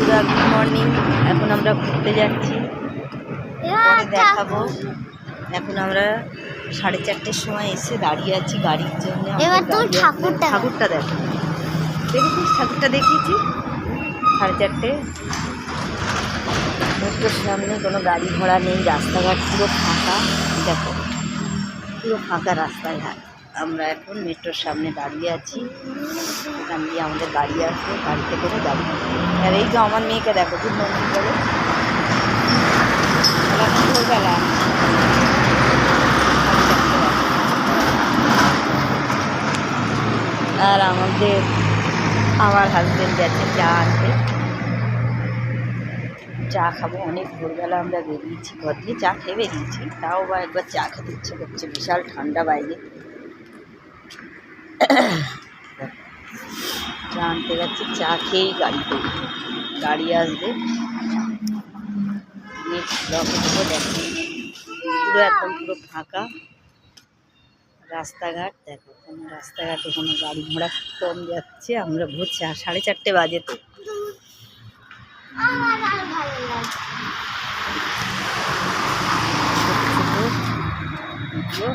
বন্ধুরা, good morning. এখন আমরা ঘুরতে যাচ্ছি, পরে দেখাবো। এখন আমরা 4:30টার সময় এসে দাঁড়িয়ে আছি গাড়ির জন্য। ঠাকুরটা দেখো, দেখেছিস? ঠাকুরটা দেখিয়েছি 4:30। মেট্রোর সামনে কোনো গাড়ি ঘোড়া নেই, রাস্তাঘাট পুরো ফাঁকা। দেখো, পুরো ফাঁকা রাস্তাঘাট। আমরা এখন মেট্রোর সামনে দাঁড়িয়ে আছি, এখান দিয়ে আমাদের গাড়ি আসবে, গাড়িতে করে যাবো। আর এই যে আমার মেয়েকে দেখো, গুড মর্নিং বলে। ভোরবেলা আর আমার হাজব্যান্ড গেছে চা আনতে। চা খাবো, অনেক ভোরবেলা আমরা বেরিয়েছি, ঘর দিয়ে চা খেয়ে বেরিয়েছি, তাও বা একবার চা খেতে ইচ্ছে করছে। বিশাল ঠান্ডা বাইরে। চা আনতে যাচ্ছি, চা খেয়েই গাড়ি আসবে। নেক্সট ব্লকে দেবো। দেখো পুরো একদম পুরো ফাঁকা রাস্তাঘাট। দেখো কোনো রাস্তাঘাটে কোনো গাড়ি ঘোড়া কম যাচ্ছে। আমরা ভোর 4:30 বাজে তো। ছোটো